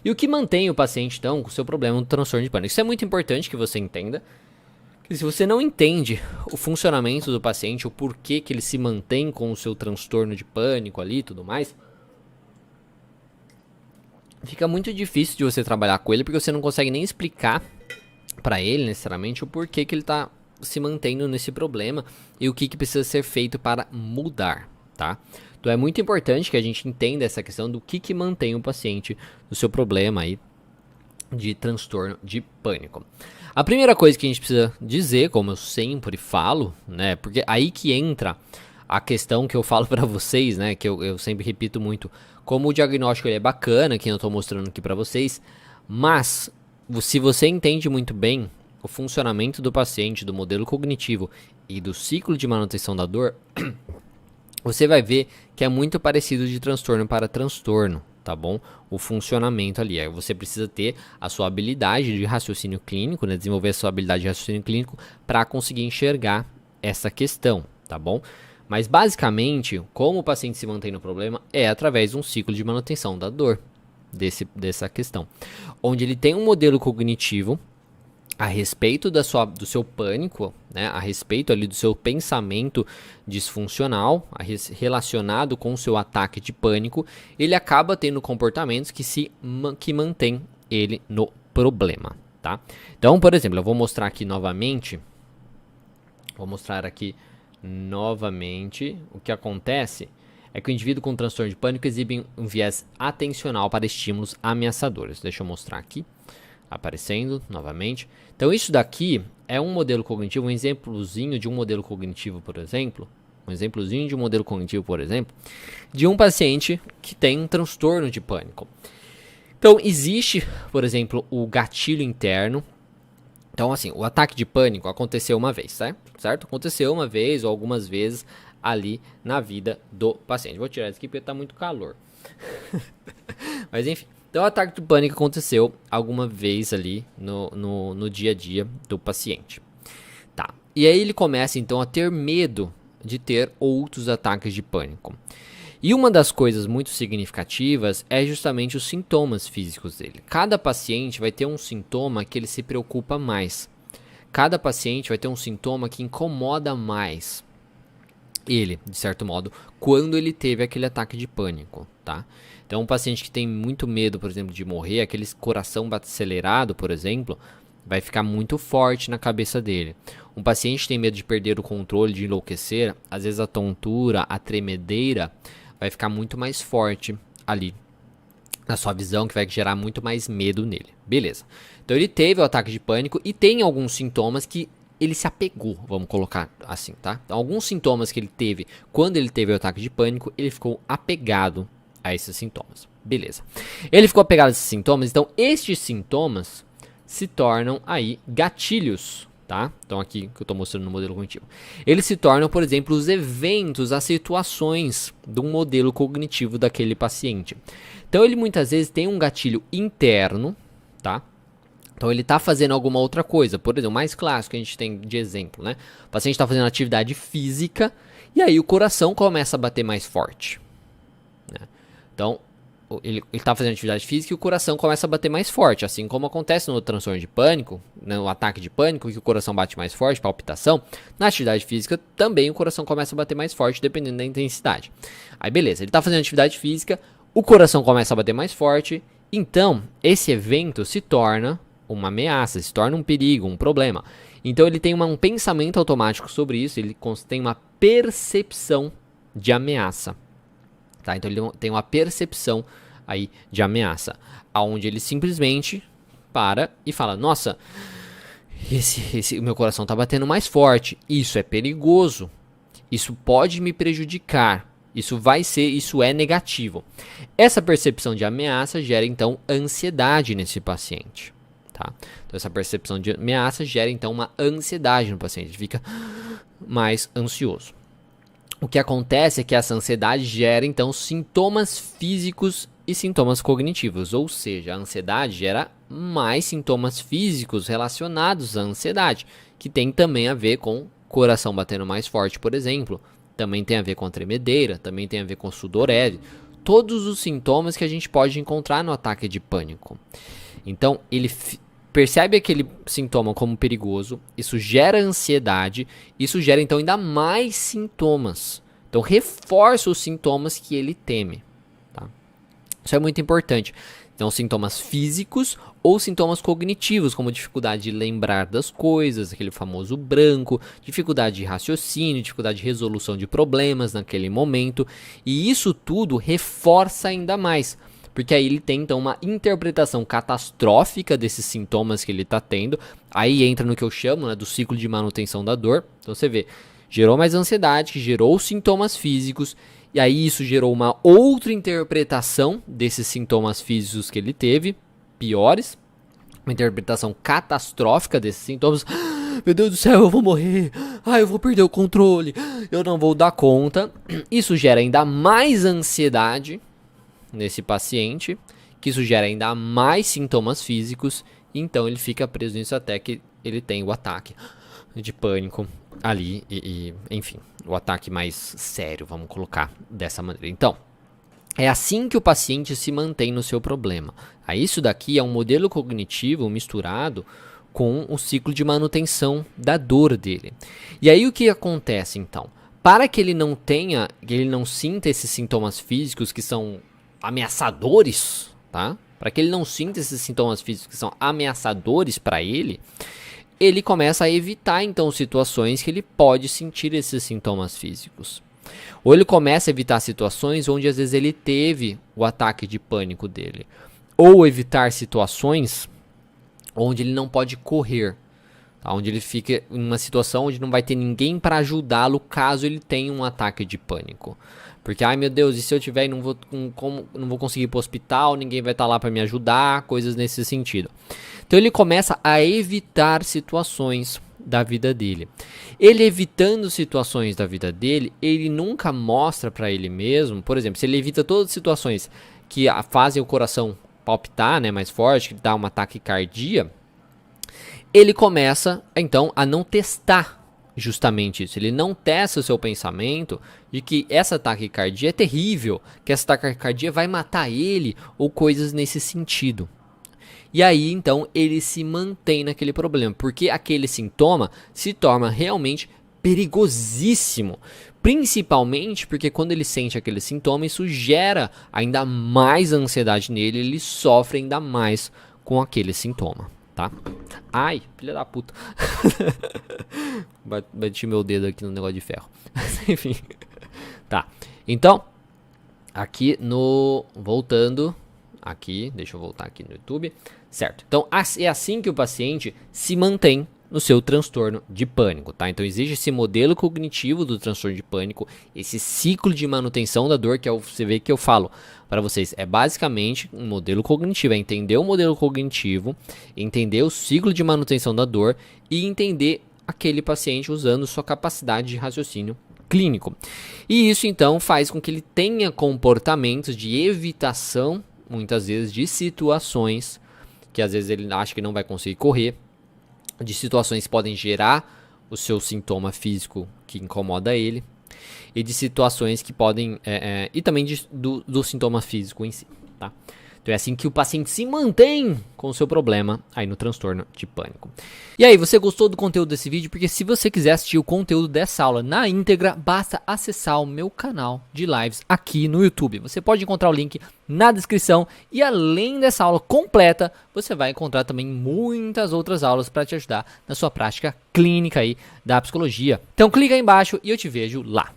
E o que mantém o paciente, então, com o seu problema do transtorno de pânico? Isso é muito importante que você entenda. Que se você não entende o funcionamento do paciente, o porquê que ele se mantém com o seu transtorno de pânico ali e tudo mais, fica muito difícil de você trabalhar com ele, porque você não consegue nem explicar para ele, necessariamente, o porquê que ele tá se mantendo nesse problema e o que precisa ser feito para mudar, tá? Então é muito importante que a gente entenda essa questão do que mantém o paciente no seu problema aí de transtorno de pânico. A primeira coisa que a gente precisa dizer, como eu sempre falo, né, porque aí que entra a questão que eu falo para vocês, né, que eu sempre repito muito, como o diagnóstico ele é bacana, que eu tô mostrando aqui para vocês, mas se você entende muito bem o funcionamento do paciente, do modelo cognitivo e do ciclo de manutenção da dor, você vai ver que é muito parecido de transtorno para transtorno, tá bom? O funcionamento ali. Aí você precisa ter a sua habilidade de raciocínio clínico, né? Desenvolver a sua habilidade de raciocínio clínico para conseguir enxergar essa questão, tá bom? Mas basicamente, como o paciente se mantém no problema é através de um ciclo de manutenção da dor, dessa questão. Onde ele tem um modelo cognitivo a respeito do seu pânico, né, a respeito ali do seu pensamento disfuncional, relacionado com o seu ataque de pânico, ele acaba tendo comportamentos que mantém ele no problema, tá? Então, por exemplo, eu vou mostrar aqui novamente, o que acontece é que o indivíduo com transtorno de pânico exibe um viés atencional para estímulos ameaçadores. Deixa eu mostrar aqui. Aparecendo novamente. Então isso daqui é um modelo cognitivo, um exemplozinho de um modelo cognitivo, por exemplo. De um paciente que tem um transtorno de pânico. Então existe, por exemplo, o gatilho interno. Então assim, o ataque de pânico aconteceu uma vez, certo? Aconteceu uma vez ou algumas vezes ali na vida do paciente. Vou tirar isso aqui porque tá muito calor. Mas enfim. Então, o ataque de pânico aconteceu alguma vez ali no dia a dia do paciente. Tá. E aí ele começa, então, a ter medo de ter outros ataques de pânico. E uma das coisas muito significativas é justamente os sintomas físicos dele. Cada paciente vai ter um sintoma que ele se preocupa mais. Cada paciente vai ter um sintoma que incomoda mais ele, de certo modo, quando ele teve aquele ataque de pânico, tá? Então, um paciente que tem muito medo, por exemplo, de morrer, aquele coração acelerado, por exemplo, vai ficar muito forte na cabeça dele. Um paciente que tem medo de perder o controle, de enlouquecer, às vezes a tontura, a tremedeira, vai ficar muito mais forte ali na sua visão, que vai gerar muito mais medo nele. Beleza. Então, ele teve o ataque de pânico e tem alguns sintomas que ele se apegou, vamos colocar assim, tá? Então, alguns sintomas que ele teve quando ele teve o ataque de pânico, ele ficou apegado a esses sintomas. Beleza. Ele ficou apegado a esses sintomas, então estes sintomas se tornam aí gatilhos, tá? Então aqui que eu estou mostrando no modelo cognitivo. Eles se tornam, por exemplo, os eventos, as situações do modelo cognitivo daquele paciente. Então ele muitas vezes tem um gatilho interno, tá? Então ele está fazendo alguma outra coisa. Por exemplo, o mais clássico que a gente tem de exemplo, né? O paciente está fazendo atividade física e aí o coração começa a bater mais forte, né? Então, ele está fazendo atividade física e o coração começa a bater mais forte. Assim como acontece no transtorno de pânico, no ataque de pânico, que o coração bate mais forte, palpitação. Na atividade física também o coração começa a bater mais forte, dependendo da intensidade. Aí beleza, ele está fazendo atividade física, o coração começa a bater mais forte. Então, esse evento se torna uma ameaça, se torna um perigo, um problema. Então ele tem um pensamento automático sobre isso, ele tem uma percepção de ameaça. Tá? Então ele tem uma percepção aí de ameaça, aonde ele simplesmente para e fala: nossa, o meu coração está batendo mais forte, isso é perigoso, isso pode me prejudicar, isso é negativo. Essa percepção de ameaça gera então ansiedade nesse paciente. Tá? Então essa percepção de ameaça gera então uma ansiedade no paciente, ele fica mais ansioso. O que acontece é que essa ansiedade gera, então, sintomas físicos e sintomas cognitivos. Ou seja, a ansiedade gera mais sintomas físicos relacionados à ansiedade, que tem também a ver com coração batendo mais forte, por exemplo. Também tem a ver com a tremedeira, também tem a ver com sudorese. todos os sintomas que a gente pode encontrar no ataque de pânico. Então, ele percebe aquele sintoma como perigoso, isso gera ansiedade, isso gera então ainda mais sintomas. Então, reforça os sintomas que ele teme. Tá? Isso é muito importante. Então, sintomas físicos ou sintomas cognitivos, como dificuldade de lembrar das coisas, aquele famoso branco, dificuldade de raciocínio, dificuldade de resolução de problemas naquele momento. E isso tudo reforça ainda mais, porque aí ele tem então uma interpretação catastrófica desses sintomas que ele está tendo. Aí entra no que eu chamo, né, do ciclo de manutenção da dor. Então você vê, gerou mais ansiedade, que gerou sintomas físicos, e aí isso gerou uma outra interpretação desses sintomas físicos que ele teve, piores, uma interpretação catastrófica desses sintomas. Meu Deus do céu, eu vou morrer, eu vou perder o controle, eu não vou dar conta. Isso gera ainda mais ansiedade nesse paciente, que isso gera ainda mais sintomas físicos, então ele fica preso nisso até que ele tem o ataque de pânico ali, enfim, o ataque mais sério, vamos colocar dessa maneira. Então, é assim que o paciente se mantém no seu problema. Aí isso daqui é um modelo cognitivo misturado com o ciclo de manutenção da dor dele. E aí o que acontece então? Para que ele não tenha, que ele não sinta esses sintomas físicos que são ameaçadores, tá? Para que ele não sinta esses sintomas físicos que são ameaçadores para ele, ele começa a evitar então situações que ele pode sentir esses sintomas físicos. Ou ele começa a evitar situações onde às vezes ele teve o ataque de pânico dele. Ou evitar situações onde ele não pode correr, tá? Onde ele fica em uma situação onde não vai ter ninguém para ajudá-lo caso ele tenha um ataque de pânico. Porque, ai meu Deus, e se eu tiver e não vou conseguir ir para o hospital, ninguém vai estar lá para me ajudar, coisas nesse sentido. Então ele começa a evitar situações da vida dele. Ele evitando situações da vida dele, ele nunca mostra para ele mesmo, por exemplo, se ele evita todas as situações que fazem o coração palpitar, né, mais forte, que dá uma taquicardia, ele começa então a não testar justamente isso. Ele não testa o seu pensamento de que essa taquicardia é terrível, que essa taquicardia vai matar ele ou coisas nesse sentido. E aí, então, ele se mantém naquele problema, porque aquele sintoma se torna realmente perigosíssimo. Principalmente porque quando ele sente aquele sintoma, isso gera ainda mais ansiedade nele, ele sofre ainda mais com aquele sintoma, tá? Ai, filha da puta. Bati meu dedo aqui no negócio de ferro. Enfim, tá. Então, aqui no... Voltando... Aqui, deixa eu voltar aqui no YouTube, certo? Então, é assim que o paciente se mantém no seu transtorno de pânico, tá? Então, existe esse modelo cognitivo do transtorno de pânico, esse ciclo de manutenção da dor, que você vê que eu falo para vocês, é basicamente um modelo cognitivo, é entender o modelo cognitivo, entender o ciclo de manutenção da dor e entender aquele paciente usando sua capacidade de raciocínio clínico. E isso, então, faz com que ele tenha comportamentos de evitação muitas vezes de situações que às vezes ele acha que não vai conseguir correr, de situações que podem gerar o seu sintoma físico que incomoda ele, e de situações que podem, e também do sintoma físico em si, tá? Então é assim que o paciente se mantém com o seu problema aí no transtorno de pânico. E aí, você gostou do conteúdo desse vídeo? Porque se você quiser assistir o conteúdo dessa aula na íntegra, basta acessar o meu canal de lives aqui no YouTube. Você pode encontrar o link na descrição e além dessa aula completa, você vai encontrar também muitas outras aulas para te ajudar na sua prática clínica aí da psicologia. Então clica aí embaixo e eu te vejo lá.